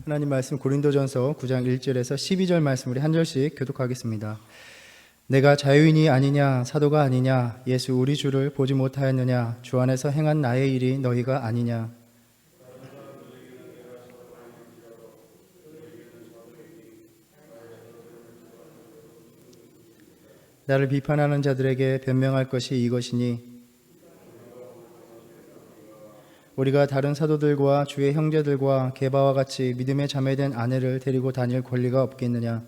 하나님 말씀 고린도전서 9장 1절에서 12절 말씀 우리 한 절씩 교독하겠습니다. 내가 자유인이 아니냐 사도가 아니냐 예수 우리 주를 보지 못하였느냐 주 안에서 행한 나의 일이 너희가 아니냐. 나를 비판하는 자들에게 변명할 것이 이것이니 우리가 다른 사도들과 주의 형제들과 게바와 같이 믿음에 자매된 아내를 데리고 다닐 권리가 없겠느냐.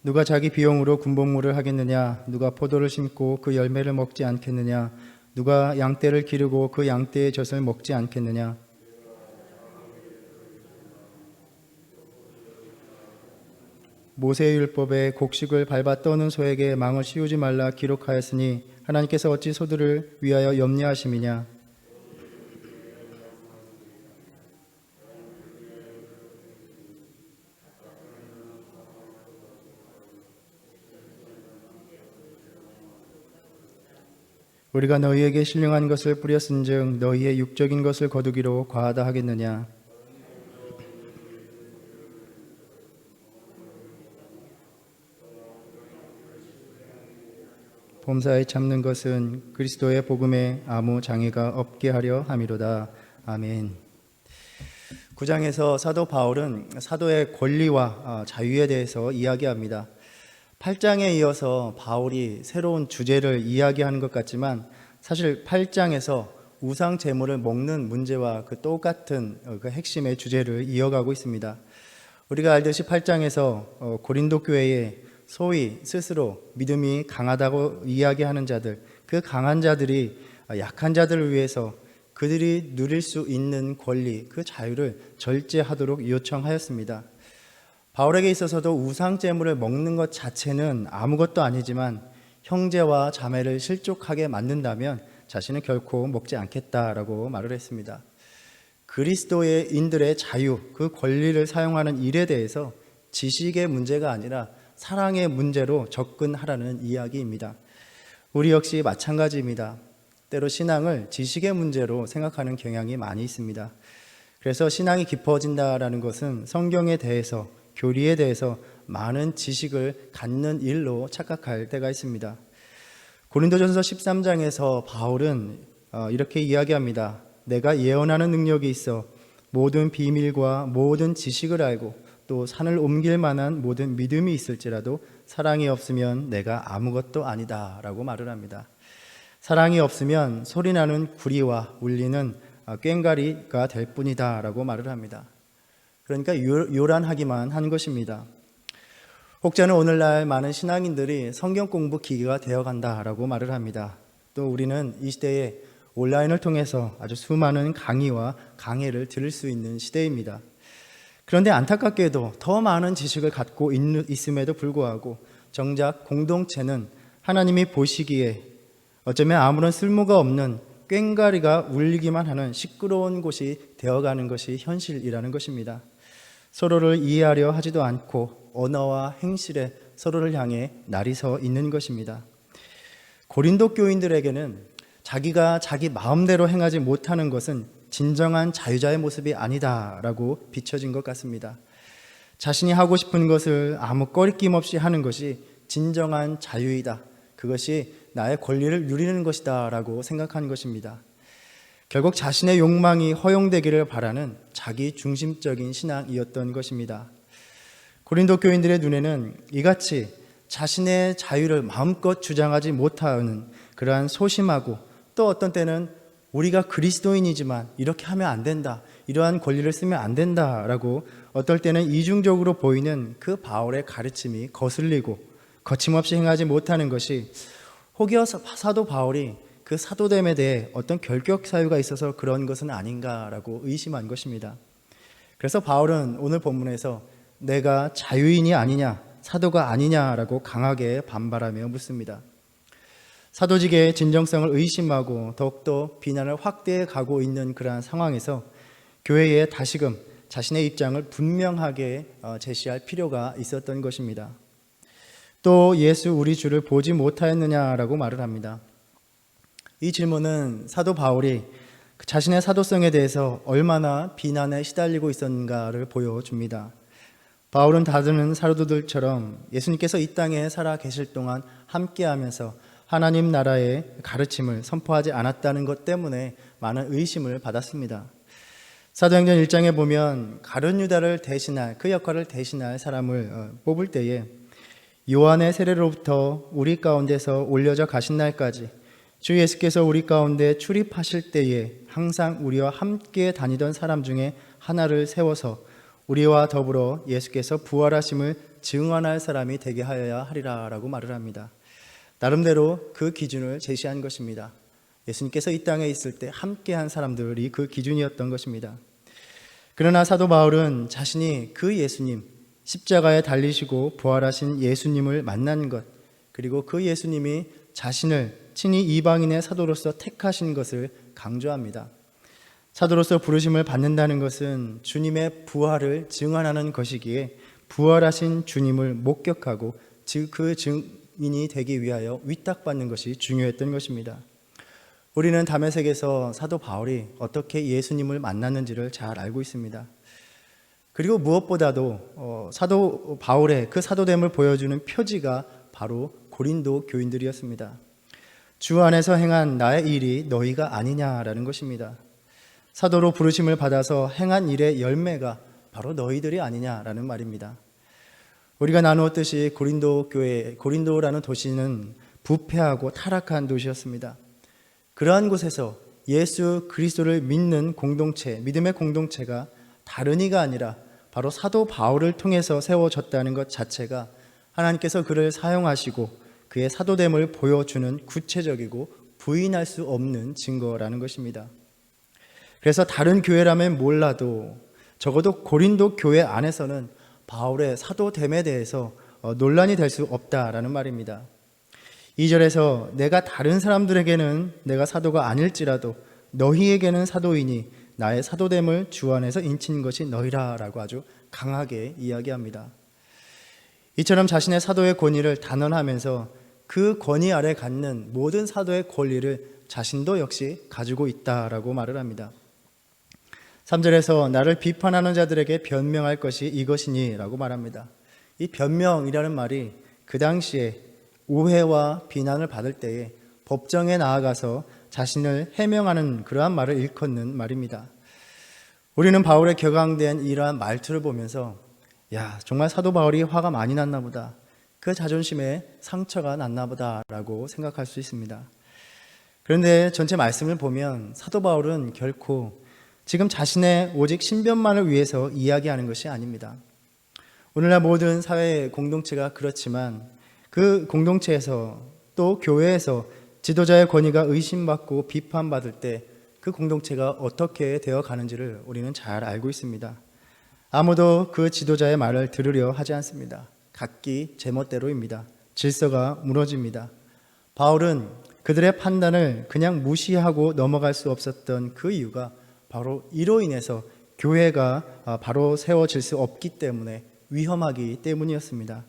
누가 자기 비용으로 군복무를 하겠느냐. 누가 포도를 심고 그 열매를 먹지 않겠느냐. 누가 양떼를 기르고 그 양떼의 젖을 먹지 않겠느냐. 모세의 율법에 곡식을 밟아 떠는 소에게 망을 씌우지 말라 기록하였으니 하나님께서 어찌 소들을 위하여 염려하심이냐. 우리가 너희에게 신령한 것을 뿌렸은즉 너희의 육적인 것을 거두기로 과하다 하겠느냐. 범사에 참는 것은 그리스도의 복음에 아무 장애가 없게 하려 함이로다. 아멘. 9장에서 사도 바울은 사도의 권리와 자유에 대해서 이야기합니다. 8장에 이어서 바울이 새로운 주제를 이야기하는 것 같지만 사실 8장에서 우상 제물을 먹는 문제와 그 똑같은 그 핵심의 주제를 이어가고 있습니다. 우리가 알듯이 8장에서 고린도 교회에 소위 스스로 믿음이 강하다고 이야기하는 자들, 그 강한 자들이 약한 자들을 위해서 그들이 누릴 수 있는 권리, 그 자유를 절제하도록 요청하였습니다. 바울에게 있어서도 우상 제물을 먹는 것 자체는 아무것도 아니지만 형제와 자매를 실족하게 만든다면 자신은 결코 먹지 않겠다라고 말을 했습니다. 그리스도인들의 자유, 그 권리를 사용하는 일에 대해서 지식의 문제가 아니라 사랑의 문제로 접근하라는 이야기입니다. 우리 역시 마찬가지입니다. 때로 신앙을 지식의 문제로 생각하는 경향이 많이 있습니다. 그래서 신앙이 깊어진다라는 것은 성경에 대해서, 교리에 대해서 많은 지식을 갖는 일로 착각할 때가 있습니다. 고린도전서 13장에서 바울은 이렇게 이야기합니다. 내가 예언하는 능력이 있어 모든 비밀과 모든 지식을 알고 또 산을 옮길 만한 모든 믿음이 있을지라도 사랑이 없으면 내가 아무것도 아니다 라고 말을 합니다. 사랑이 없으면 소리나는 구리와 울리는 꽹과리가 될 뿐이다 라고 말을 합니다. 그러니까 요란하기만 한 것입니다. 혹자는 오늘날 많은 신앙인들이 성경 공부 기계가 되어간다 라고 말을 합니다. 또 우리는 이 시대에 온라인을 통해서 아주 수많은 강의와 강해를 들을 수 있는 시대입니다. 그런데 안타깝게도 더 많은 지식을 갖고 있음에도 불구하고 정작 공동체는 하나님이 보시기에 어쩌면 아무런 쓸모가 없는 꽹과리가 울리기만 하는 시끄러운 곳이 되어가는 것이 현실이라는 것입니다. 서로를 이해하려 하지도 않고 언어와 행실에 서로를 향해 날이 서 있는 것입니다. 고린도 교인들에게는 자기가 자기 마음대로 행하지 못하는 것은 진정한 자유자의 모습이 아니다라고 비춰진 것 같습니다. 자신이 하고 싶은 것을 아무 꺼리낌 없이 하는 것이 진정한 자유이다. 그것이 나의 권리를 누리는 것이다 라고 생각한 것입니다. 결국 자신의 욕망이 허용되기를 바라는 자기 중심적인 신앙이었던 것입니다. 고린도 교인들의 눈에는 이같이 자신의 자유를 마음껏 주장하지 못하는 그러한 소심하고 또 어떤 때는 우리가 그리스도인이지만 이렇게 하면 안 된다, 이러한 권리를 쓰면 안 된다라고 어떨 때는 이중적으로 보이는 그 바울의 가르침이 거슬리고 거침없이 행하지 못하는 것이 혹여 사도 바울이 그 사도됨에 대해 어떤 결격 사유가 있어서 그런 것은 아닌가라고 의심한 것입니다. 그래서 바울은 오늘 본문에서 내가 자유인이 아니냐, 사도가 아니냐라고 강하게 반발하며 묻습니다. 사도직의 진정성을 의심하고 더욱더 비난을 확대해 가고 있는 그러한 상황에서 교회에 다시금 자신의 입장을 분명하게 제시할 필요가 있었던 것입니다. 또 예수 우리 주를 보지 못하였느냐라고 말을 합니다. 이 질문은 사도 바울이 자신의 사도성에 대해서 얼마나 비난에 시달리고 있었는가를 보여줍니다. 바울은 다른 사도들처럼 예수님께서 이 땅에 살아 계실 동안 함께하면서 하나님 나라의 가르침을 선포하지 않았다는 것 때문에 많은 의심을 받았습니다. 사도행전 1장에 보면 가룟 유다를 대신할, 그 역할을 대신할 사람을 뽑을 때에 요한의 세례로부터 우리 가운데서 올려져 가신 날까지 주 예수께서 우리 가운데 출입하실 때에 항상 우리와 함께 다니던 사람 중에 하나를 세워서 우리와 더불어 예수께서 부활하심을 증언할 사람이 되게 하여야 하리라 라고 말을 합니다. 나름대로 그 기준을 제시한 것입니다. 예수님께서 이 땅에 있을 때 함께한 사람들이 그 기준이었던 것입니다. 그러나 사도 바울은 자신이 그 예수님, 십자가에 달리시고 부활하신 예수님을 만난 것, 그리고 그 예수님이 자신을 친히 이방인의 사도로서 택하신 것을 강조합니다. 사도로서 부르심을 받는다는 것은 주님의 부활을 증언하는 것이기에 부활하신 주님을 목격하고 즉 그 증인이 되기 위하여 위탁받는 것이 중요했던 것입니다. 우리는 다메섹에서 사도 바울이 어떻게 예수님을 만났는지를 잘 알고 있습니다. 그리고 무엇보다도 사도 바울의 그 사도됨을 보여주는 표지가 바로 고린도 교인들이었습니다. 주 안에서 행한 나의 일이 너희가 아니냐라는 것입니다. 사도로 부르심을 받아서 행한 일의 열매가 바로 너희들이 아니냐라는 말입니다. 우리가 나누었듯이 고린도라는 도시는 부패하고 타락한 도시였습니다. 그러한 곳에서 예수 그리스도를 믿는 공동체, 믿음의 공동체가 다른 이가 아니라 바로 사도 바울을 통해서 세워졌다는 것 자체가 하나님께서 그를 사용하시고 그의 사도됨을 보여주는 구체적이고 부인할 수 없는 증거라는 것입니다. 그래서 다른 교회라면 몰라도 적어도 고린도 교회 안에서는 바울의 사도됨에 대해서 논란이 될 수 없다라는 말입니다. 2절에서 내가 다른 사람들에게는 내가 사도가 아닐지라도 너희에게는 사도이니 나의 사도됨을 주 안에서 인친 것이 너희라 라고 아주 강하게 이야기합니다. 이처럼 자신의 사도의 권위를 단언하면서 그 권위 아래 갖는 모든 사도의 권리를 자신도 역시 가지고 있다라고 말을 합니다. 3절에서 나를 비판하는 자들에게 변명할 것이 이것이니 라고 말합니다. 이 변명이라는 말이 그 당시에 오해와 비난을 받을 때에 법정에 나아가서 자신을 해명하는 그러한 말을 일컫는 말입니다. 우리는 바울의 격앙된 이러한 말투를 보면서 정말 사도 바울이 화가 많이 났나 보다, 그 자존심에 상처가 났나 보다 라고 생각할 수 있습니다. 그런데 전체 말씀을 보면 사도 바울은 결코 지금 자신의 오직 신변만을 위해서 이야기하는 것이 아닙니다. 오늘날 모든 사회 공동체가 그렇지만 그 공동체에서 또 교회에서 지도자의 권위가 의심받고 비판받을 때 그 공동체가 어떻게 되어 가는지를 우리는 잘 알고 있습니다. 아무도 그 지도자의 말을 들으려 하지 않습니다. 각기 제멋대로입니다. 질서가 무너집니다. 바울은 그들의 판단을 그냥 무시하고 넘어갈 수 없었던 그 이유가 바로 이로 인해서 교회가 바로 세워질 수 없기 때문에, 위험하기 때문이었습니다.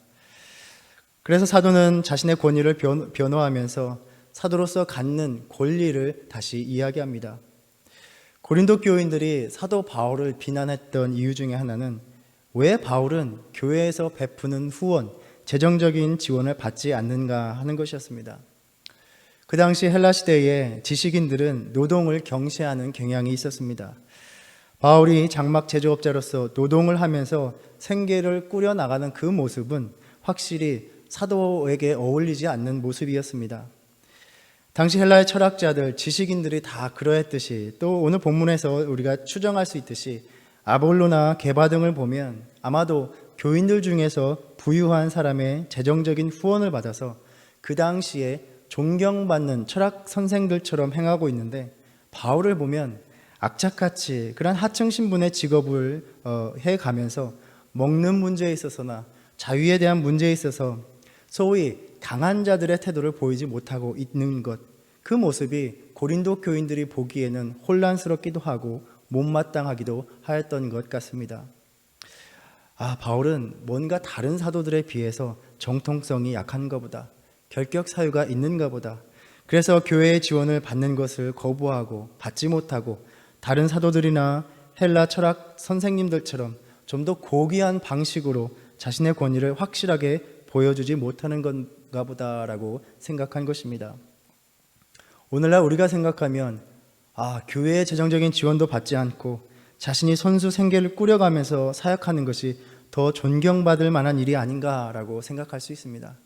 그래서 사도는 자신의 권위를 변호하면서 사도로서 갖는 권리를 다시 이야기합니다. 고린도 교인들이 사도 바울을 비난했던 이유 중에 하나는 왜 바울은 교회에서 베푸는 후원, 재정적인 지원을 받지 않는가 하는 것이었습니다. 그 당시 헬라 시대에 지식인들은 노동을 경시하는 경향이 있었습니다. 바울이 장막 제조업자로서 노동을 하면서 생계를 꾸려나가는 그 모습은 확실히 사도에게 어울리지 않는 모습이었습니다. 당시 헬라의 철학자들, 지식인들이 다 그러했듯이, 또 오늘 본문에서 우리가 추정할 수 있듯이 아볼로나 게바 등을 보면 아마도 교인들 중에서 부유한 사람의 재정적인 후원을 받아서 그 당시에 존경받는 철학 선생들처럼 행하고 있는데, 바울을 보면 악착같이 그런 하층 신분의 직업을 해가면서 먹는 문제에 있어서나 자유에 대한 문제에 있어서 소위 강한 자들의 태도를 보이지 못하고 있는 것, 그 모습이 고린도 교인들이 보기에는 혼란스럽기도 하고 못마땅하기도 하였던 것 같습니다. 바울은 뭔가 다른 사도들에 비해서 정통성이 약한가 보다, 결격 사유가 있는가 보다, 그래서 교회의 지원을 받는 것을 거부하고 받지 못하고 다른 사도들이나 헬라 철학 선생님들처럼 좀 더 고귀한 방식으로 자신의 권위를 확실하게 보여주지 못하는 건가 보다라고 생각한 것입니다. 오늘날 우리가 생각하면 교회의 재정적인 지원도 받지 않고 자신이 선수 생계를 꾸려가면서 사역하는 것이 더 존경받을 만한 일이 아닌가라고 생각할 수 있습니다.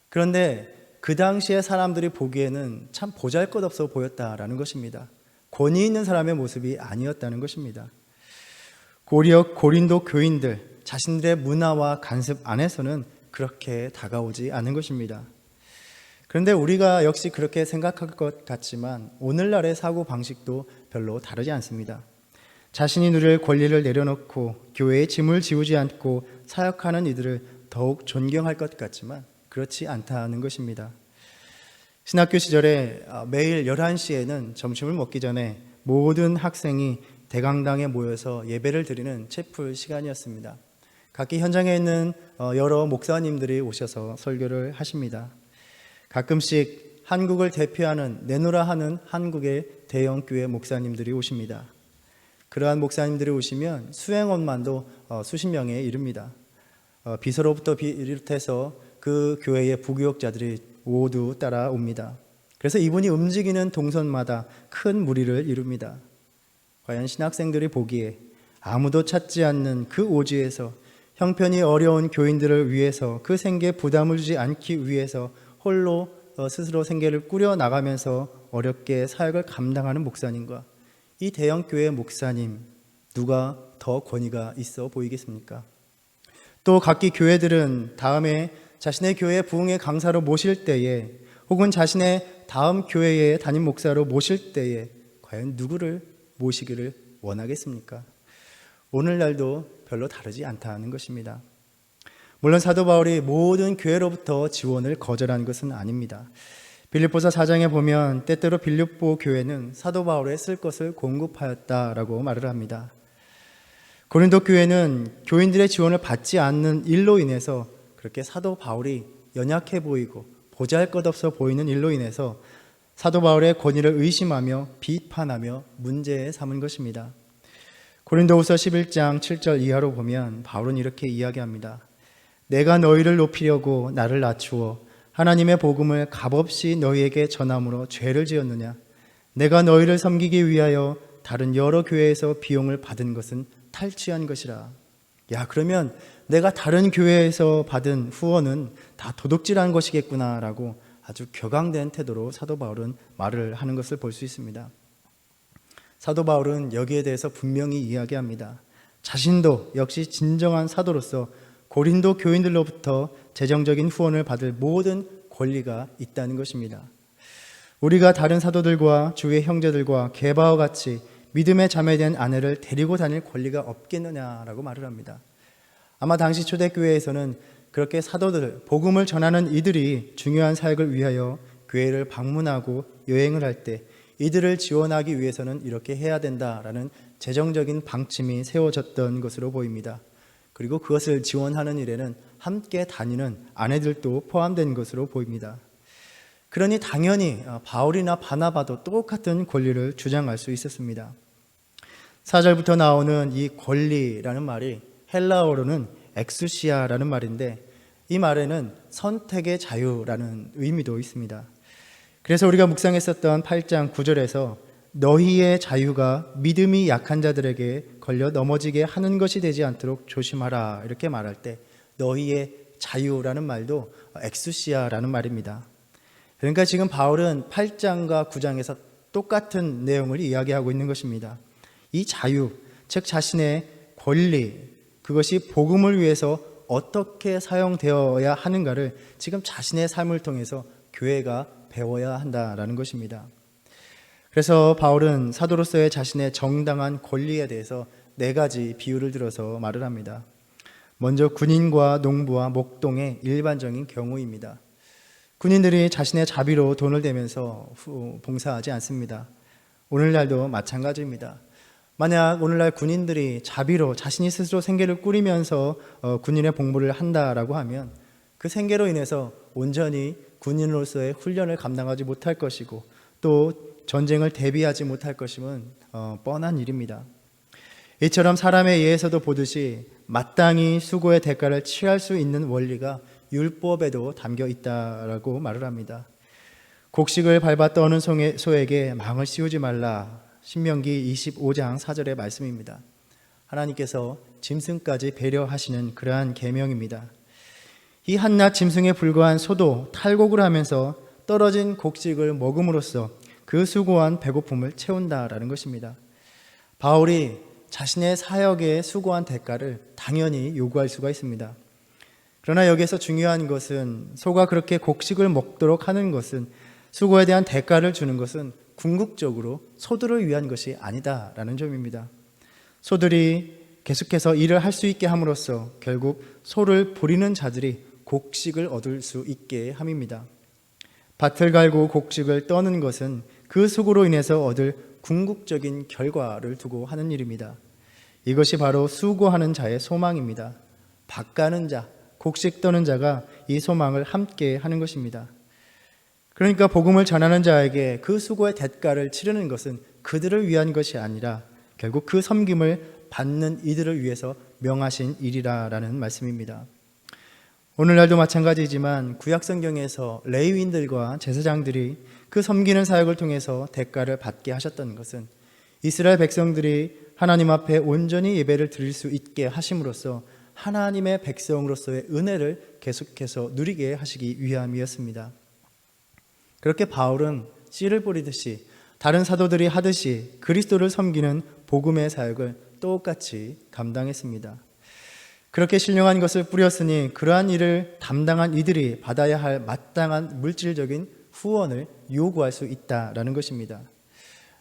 그런데 그 당시에 사람들이 보기에는 참 보잘것없어 보였다라는 것입니다. 권위 있는 사람의 모습이 아니었다는 것입니다. 고린도 교인들 자신들의 문화와 간습 안에서는 그렇게 다가오지 않은 것입니다. 그런데 우리가 역시 그렇게 생각할 것 같지만 오늘날의 사고방식도 별로 다르지 않습니다. 자신이 누릴 권리를 내려놓고 교회의 짐을 지우지 않고 사역하는 이들을 더욱 존경할 것 같지만 그렇지 않다는 것입니다. 신학교 시절에 매일 11시에는 점심을 먹기 전에 모든 학생이 대강당에 모여서 예배를 드리는 채플 시간이었습니다. 각기 현장에 있는 여러 목사님들이 오셔서 설교를 하십니다. 가끔씩 한국을 대표하는 내노라 하는 한국의 대형 교회 목사님들이 오십니다. 그러한 목사님들이 오시면 수행원만도 수십 명에 이릅니다. 비서로부터 비롯해서 그 교회의 부교역자들이 모두 따라옵니다. 그래서 이분이 움직이는 동선마다 큰 무리를 이룹니다. 과연 신학생들이 보기에 아무도 찾지 않는 그 오지에서 형편이 어려운 교인들을 위해서 그 생계에 부담을 주지 않기 위해서 홀로 스스로 생계를 꾸려나가면서 어렵게 사역을 감당하는 목사님과 이 대형교회 목사님 누가 더 권위가 있어 보이겠습니까? 또 각기 교회들은 다음에 자신의 교회 부흥의 강사로 모실 때에 혹은 자신의 다음 교회의 담임 목사로 모실 때에 과연 누구를 모시기를 원하겠습니까? 오늘날도 별로 다르지 않다는 것입니다. 물론 사도 바울이 모든 교회로부터 지원을 거절한 것은 아닙니다. 빌립보서 4장에 보면 때때로 빌립보 교회는 사도 바울의 쓸 것을 공급하였다라고 말을 합니다. 고린도 교회는 교인들의 지원을 받지 않는 일로 인해서 그렇게 사도 바울이 연약해 보이고 보잘것없어 보이는 일로 인해서 사도 바울의 권위를 의심하며 비판하며 문제에 삼은 것입니다. 고린도후서 11장 7절 이하로 보면 바울은 이렇게 이야기합니다. 내가 너희를 높이려고 나를 낮추어 하나님의 복음을 값없이 너희에게 전함으로 죄를 지었느냐? 내가 너희를 섬기기 위하여 다른 여러 교회에서 비용을 받은 것은 탈취한 것이라. 그러면 내가 다른 교회에서 받은 후원은 다 도둑질한 것이겠구나라고 아주 격앙된 태도로 사도 바울은 말을 하는 것을 볼 수 있습니다. 사도 바울은 여기에 대해서 분명히 이야기합니다. 자신도 역시 진정한 사도로서 고린도 교인들로부터 재정적인 후원을 받을 모든 권리가 있다는 것입니다. 우리가 다른 사도들과 주의 형제들과 게바와 같이 믿음의 자매된 아내를 데리고 다닐 권리가 없겠느냐라고 말을 합니다. 아마 당시 초대교회에서는 그렇게 사도들, 복음을 전하는 이들이 중요한 사역을 위하여 교회를 방문하고 여행을 할 때 이들을 지원하기 위해서는 이렇게 해야 된다라는 재정적인 방침이 세워졌던 것으로 보입니다. 그리고 그것을 지원하는 일에는 함께 다니는 아내들도 포함된 것으로 보입니다. 그러니 당연히 바울이나 바나바도 똑같은 권리를 주장할 수 있었습니다. 4절부터 나오는 이 권리라는 말이 헬라어로는 엑수시아라는 말인데 이 말에는 선택의 자유라는 의미도 있습니다. 그래서 우리가 묵상했었던 8장 9절에서 너희의 자유가 믿음이 약한 자들에게 걸려 넘어지게 하는 것이 되지 않도록 조심하라 이렇게 말할 때 너희의 자유라는 말도 엑수시아라는 말입니다. 그러니까 지금 바울은 8장과 9장에서 똑같은 내용을 이야기하고 있는 것입니다. 이 자유, 즉 자신의 권리, 그것이 복음을 위해서 어떻게 사용되어야 하는가를 지금 자신의 삶을 통해서 교회가 배워야 한다라는 것입니다. 그래서 바울은 사도로서의 자신의 정당한 권리에 대해서 4가지 비유를 들어서 말을 합니다. 먼저 군인과 농부와 목동의 일반적인 경우입니다. 군인들이 자신의 자비로 돈을 대면서 봉사하지 않습니다. 오늘날도 마찬가지입니다. 만약 오늘날 군인들이 자비로 자신이 스스로 생계를 꾸리면서 군인의 복무를 한다라고 하면 그 생계로 인해서 온전히 군인으로서의 훈련을 감당하지 못할 것이고 또 전쟁을 대비하지 못할 것임은 뻔한 일입니다. 이처럼 사람에 의해서도 보듯이 마땅히 수고의 대가를 취할 수 있는 원리가 율법에도 담겨 있다라고 말을 합니다. 곡식을 밟아 떠는 소에게 망을 씌우지 말라. 신명기 25장 4절의 말씀입니다. 하나님께서 짐승까지 배려하시는 그러한 계명입니다. 이 한낱 짐승에 불과한 소도 탈곡을 하면서 떨어진 곡식을 먹음으로써 그 수고한 배고픔을 채운다라는 것입니다. 바울이 자신의 사역에 수고한 대가를 당연히 요구할 수가 있습니다. 그러나 여기에서 중요한 것은 소가 그렇게 곡식을 먹도록 하는 것은, 수고에 대한 대가를 주는 것은 궁극적으로 소들을 위한 것이 아니다라는 점입니다. 소들이 계속해서 일을 할 수 있게 함으로써 결국 소를 부리는 자들이 곡식을 얻을 수 있게 함입니다. 밭을 갈고 곡식을 떠는 것은 그 수고로 인해서 얻을 궁극적인 결과를 두고 하는 일입니다. 이것이 바로 수고하는 자의 소망입니다. 밭 가는 자, 곡식 떠는 자가 이 소망을 함께 하는 것입니다. 그러니까 복음을 전하는 자에게 그 수고의 대가를 치르는 것은 그들을 위한 것이 아니라 결국 그 섬김을 받는 이들을 위해서 명하신 일이라는 말씀입니다. 오늘날도 마찬가지지만 구약성경에서 레위인들과 제사장들이 그 섬기는 사역을 통해서 대가를 받게 하셨던 것은 이스라엘 백성들이 하나님 앞에 온전히 예배를 드릴 수 있게 하심으로써 하나님의 백성으로서의 은혜를 계속해서 누리게 하시기 위함이었습니다. 그렇게 바울은 씨를 뿌리듯이 다른 사도들이 하듯이 그리스도를 섬기는 복음의 사역을 똑같이 감당했습니다. 그렇게 신령한 것을 뿌렸으니 그러한 일을 담당한 이들이 받아야 할 마땅한 물질적인 후원을 요구할 수 있다라는 것입니다.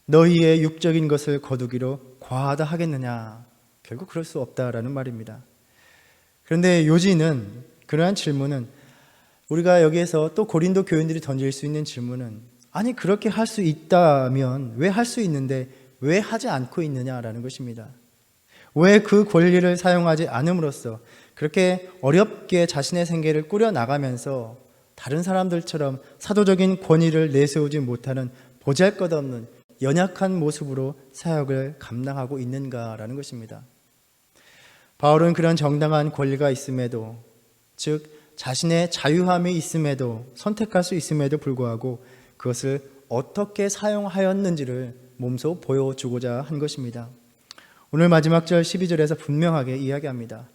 너희의 육적인 것을 거두기로 과하다 하겠느냐? 결국 그럴 수 없다라는 말입니다. 그런데 요지는, 그러한 질문은, 우리가 여기에서 또 고린도 교인들이 던질 수 있는 질문은, 아니 그렇게 할 수 있다면 왜 할 수 있는데 왜 하지 않고 있느냐라는 것입니다. 왜 그 권리를 사용하지 않음으로써 그렇게 어렵게 자신의 생계를 꾸려나가면서 다른 사람들처럼 사도적인 권위를 내세우지 못하는 보잘것없는 연약한 모습으로 사역을 감당하고 있는가라는 것입니다. 바울은 그런 정당한 권리가 있음에도, 즉 자신의 자유함이 있음에도, 선택할 수 있음에도 불구하고 그것을 어떻게 사용하였는지를 몸소 보여주고자 한 것입니다. 오늘 마지막 절 12절에서 분명하게 이야기합니다.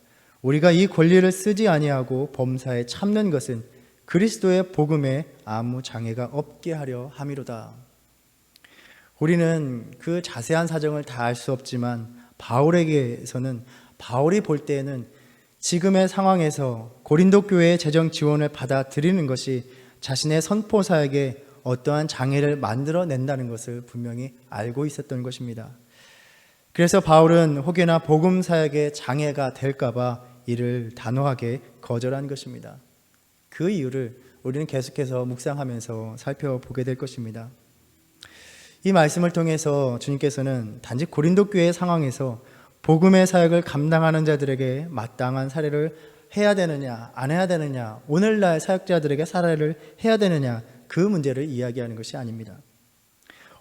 우리가 이 권리를 쓰지 아니하고 범사에 참는 것은 그리스도의 복음에 아무 장애가 없게 하려 함이로다. 우리는 그 자세한 사정을 다 알 수 없지만 바울에게서는, 바울이 볼 때에는 지금의 상황에서 고린도 교회의 재정 지원을 받아들이는 것이 자신의 선포 사역에 어떠한 장애를 만들어낸다는 것을 분명히 알고 있었던 것입니다. 그래서 바울은 혹여나 복음 사역에 장애가 될까봐 이를 단호하게 거절한 것입니다. 그 이유를 우리는 계속해서 묵상하면서 살펴보게 될 것입니다. 이 말씀을 통해서 주님께서는 단지 고린도 교회의 상황에서 복음의 사역을 감당하는 자들에게 마땅한 사례를 해야 되느냐 안 해야 되느냐, 오늘날 사역자들에게 사례를 해야 되느냐, 그 문제를 이야기하는 것이 아닙니다.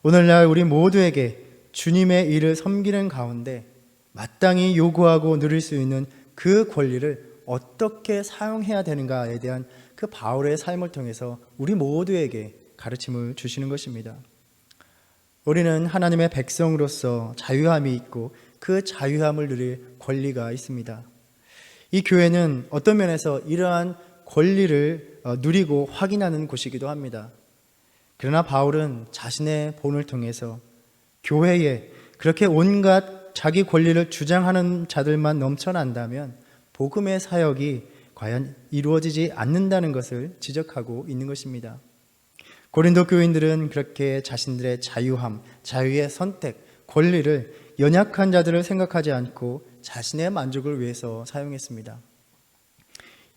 오늘날 우리 모두에게 주님의 일을 섬기는 가운데 마땅히 요구하고 누릴 수 있는 그 권리를 어떻게 사용해야 되는가에 대한 그 바울의 삶을 통해서 우리 모두에게 가르침을 주시는 것입니다. 우리는 하나님의 백성으로서 자유함이 있고 그 자유함을 누릴 권리가 있습니다. 이 교회는 어떤 면에서 이러한 권리를 누리고 확인하는 곳이기도 합니다. 그러나 바울은 자신의 본을 통해서 교회에 그렇게 온갖 자기 권리를 주장하는 자들만 넘쳐난다면 복음의 사역이 과연 이루어지지 않는다는 것을 지적하고 있는 것입니다. 고린도 교인들은 그렇게 자신들의 자유함, 자유의 선택, 권리를 연약한 자들을 생각하지 않고 자신의 만족을 위해서 사용했습니다.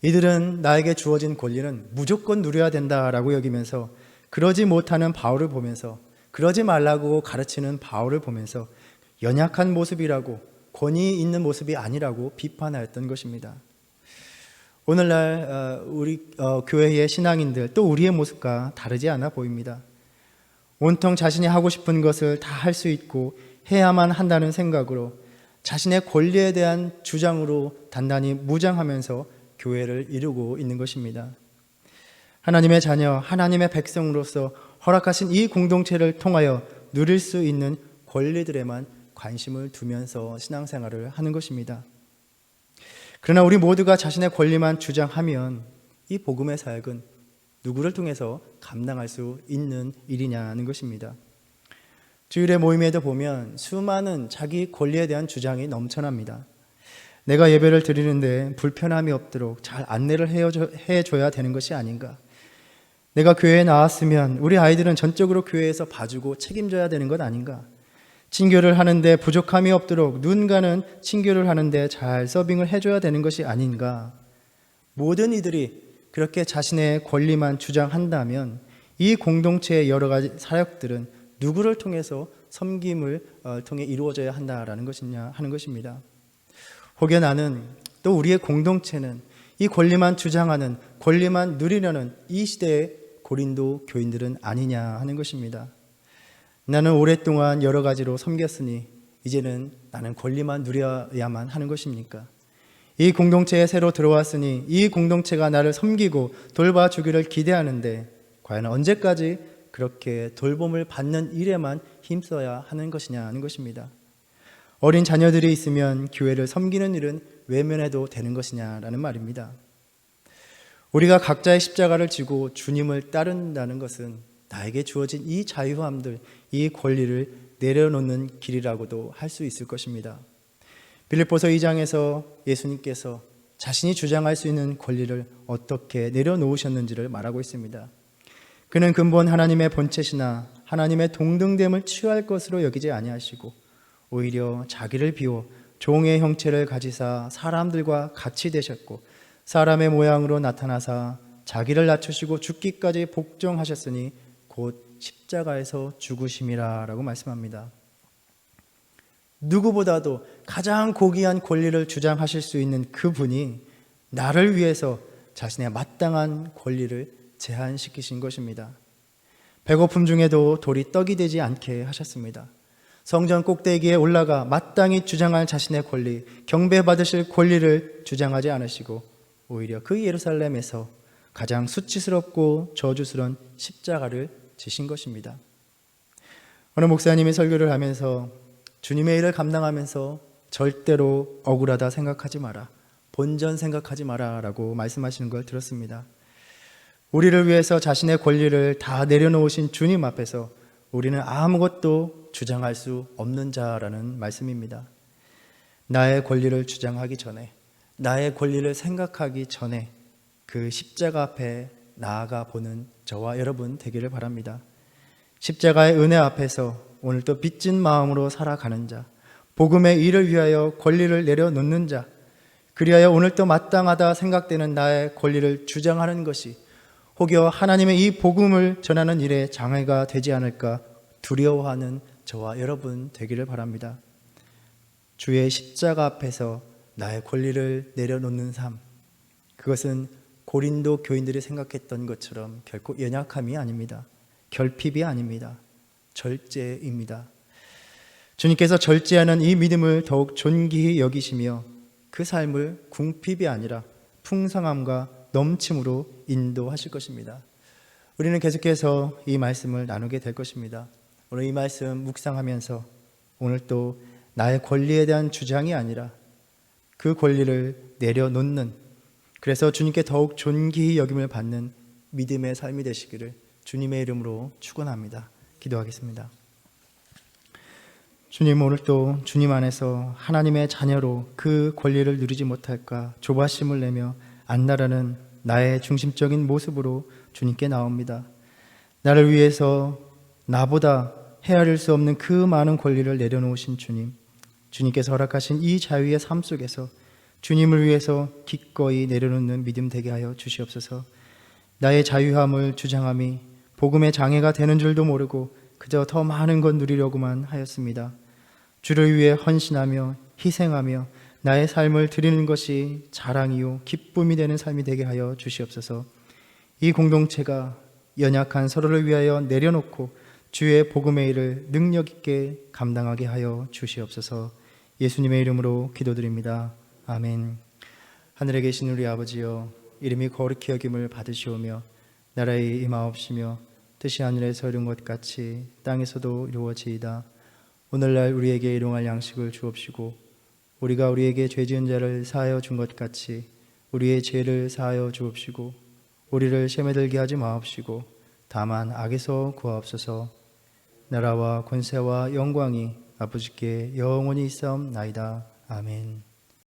이들은 나에게 주어진 권리는 무조건 누려야 된다라고 여기면서 그러지 못하는 바울을 보면서, 그러지 말라고 가르치는 바울을 보면서 연약한 모습이라고, 권위 있는 모습이 아니라고 비판하였던 것입니다. 오늘날 우리 교회의 신앙인들 또 우리의 모습과 다르지 않아 보입니다. 온통 자신이 하고 싶은 것을 다 할 수 있고 해야만 한다는 생각으로 자신의 권리에 대한 주장으로 단단히 무장하면서 교회를 이루고 있는 것입니다. 하나님의 자녀, 하나님의 백성으로서 허락하신 이 공동체를 통하여 누릴 수 있는 권리들에만 관심을 두면서 신앙생활을 하는 것입니다. 그러나 우리 모두가 자신의 권리만 주장하면 이 복음의 사역은 누구를 통해서 감당할 수 있는 일이냐는 것입니다. 주일의 모임에도 보면 수많은 자기 권리에 대한 주장이 넘쳐납니다. 내가 예배를 드리는데 불편함이 없도록 잘 안내를 해줘야 되는 것이 아닌가. 내가 교회에 나왔으면 우리 아이들은 전적으로 교회에서 봐주고 책임져야 되는 것 아닌가. 친교를 하는데 부족함이 없도록 누군가는 친교를 하는데 잘 서빙을 해줘야 되는 것이 아닌가. 모든 이들이 그렇게 자신의 권리만 주장한다면 이 공동체의 여러 가지 사역들은 누구를 통해서 섬김을 통해 이루어져야 한다라는 것이냐 하는 것입니다. 혹여 나는 또 우리의 공동체는 이 권리만 주장하는, 권리만 누리려는 이 시대의 고린도 교인들은 아니냐 하는 것입니다. 나는 오랫동안 여러 가지로 섬겼으니 이제는 나는 권리만 누려야만 하는 것입니까? 이 공동체에 새로 들어왔으니 이 공동체가 나를 섬기고 돌봐주기를 기대하는데 과연 언제까지 그렇게 돌봄을 받는 일에만 힘써야 하는 것이냐 하는 것입니다. 어린 자녀들이 있으면 교회를 섬기는 일은 외면해도 되는 것이냐라는 말입니다. 우리가 각자의 십자가를 지고 주님을 따른다는 것은 나에게 주어진 이 자유함들, 이 권리를 내려놓는 길이라고도 할 수 있을 것입니다. 빌립보서 2장에서 예수님께서 자신이 주장할 수 있는 권리를 어떻게 내려놓으셨는지를 말하고 있습니다. 그는 근본 하나님의 본체시나 하나님의 동등됨을 취할 것으로 여기지 아니하시고 오히려 자기를 비워 종의 형체를 가지사 사람들과 같이 되셨고 사람의 모양으로 나타나사 자기를 낮추시고 죽기까지 복종하셨으니 곧 십자가에서 죽으심이라 라고 말씀합니다. 누구보다도 가장 고귀한 권리를 주장하실 수 있는 그분이 나를 위해서 자신의 마땅한 권리를 제한시키신 것입니다. 배고픔 중에도 돌이 떡이 되지 않게 하셨습니다. 성전 꼭대기에 올라가 마땅히 주장할 자신의 권리, 경배받으실 권리를 주장하지 않으시고 오히려 그 예루살렘에서 가장 수치스럽고 저주스러운 십자가를 지신 것입니다. 어느 목사님이 설교를 하면서 주님의 일을 감당하면서 절대로 억울하다 생각하지 마라, 본전 생각하지 마라 라고 말씀하시는 걸 들었습니다. 우리를 위해서 자신의 권리를 다 내려놓으신 주님 앞에서 우리는 아무것도 주장할 수 없는 자라는 말씀입니다. 나의 권리를 주장하기 전에, 나의 권리를 생각하기 전에 그 십자가 앞에 나아가 보는 저와 여러분 되기를 바랍니다. 십자가의 은혜 앞에서 오늘도 빚진 마음으로 살아가는 자, 복음의 일을 위하여 권리를 내려놓는 자, 그리하여 오늘도 마땅하다 생각되는 나의 권리를 주장하는 것이 혹여 하나님의 이 복음을 전하는 일에 장애가 되지 않을까 두려워하는 저와 여러분 되기를 바랍니다. 주의 십자가 앞에서 나의 권리를 내려놓는 삶, 그것은 고린도 교인들이 생각했던 것처럼 결코 연약함이 아닙니다. 결핍이 아닙니다. 절제입니다. 주님께서 절제하는 이 믿음을 더욱 존귀히 여기시며 그 삶을 궁핍이 아니라 풍성함과 넘침으로 인도하실 것입니다. 우리는 계속해서 이 말씀을 나누게 될 것입니다. 오늘 이 말씀 묵상하면서 오늘 또 나의 권리에 대한 주장이 아니라 그 권리를 내려놓는, 그래서 주님께 더욱 존귀히 여김을 받는 믿음의 삶이 되시기를 주님의 이름으로 축원합니다. 기도하겠습니다. 주님, 오늘 또 주님 안에서 하나님의 자녀로 그 권리를 누리지 못할까 조바심을 내며 안달하는 나의 중심적인 모습으로 주님께 나옵니다. 나를 위해서 나보다 헤아릴 수 없는 그 많은 권리를 내려놓으신 주님, 주님께서 허락하신 이 자유의 삶 속에서 주님을 위해서 기꺼이 내려놓는 믿음 되게 하여 주시옵소서. 나의 자유함을 주장함이 복음의 장애가 되는 줄도 모르고 그저 더 많은 것 누리려고만 하였습니다. 주를 위해 헌신하며 희생하며 나의 삶을 드리는 것이 자랑이요 기쁨이 되는 삶이 되게 하여 주시옵소서. 이 공동체가 연약한 서로를 위하여 내려놓고 주의 복음의 일을 능력 있게 감당하게 하여 주시옵소서. 예수님의 이름으로 기도드립니다. 아멘. 하늘에 계신 우리 아버지여, 이름이 거룩히 여김을 받으시오며 나라의 임하옵시며 뜻이 하늘에서 이룬 것 같이 땅에서도 이루어지이다. 오늘날 우리에게 일용할 양식을 주옵시고 우리가 우리에게 죄 지은 자를 사하여 준 것 같이 우리의 죄를 사하여 주옵시고 우리를 시험에 들게 하지 마옵시고 다만 악에서 구하옵소서. 나라와 권세와 영광이 아버지께 영원히 있사옵나이다. 아멘.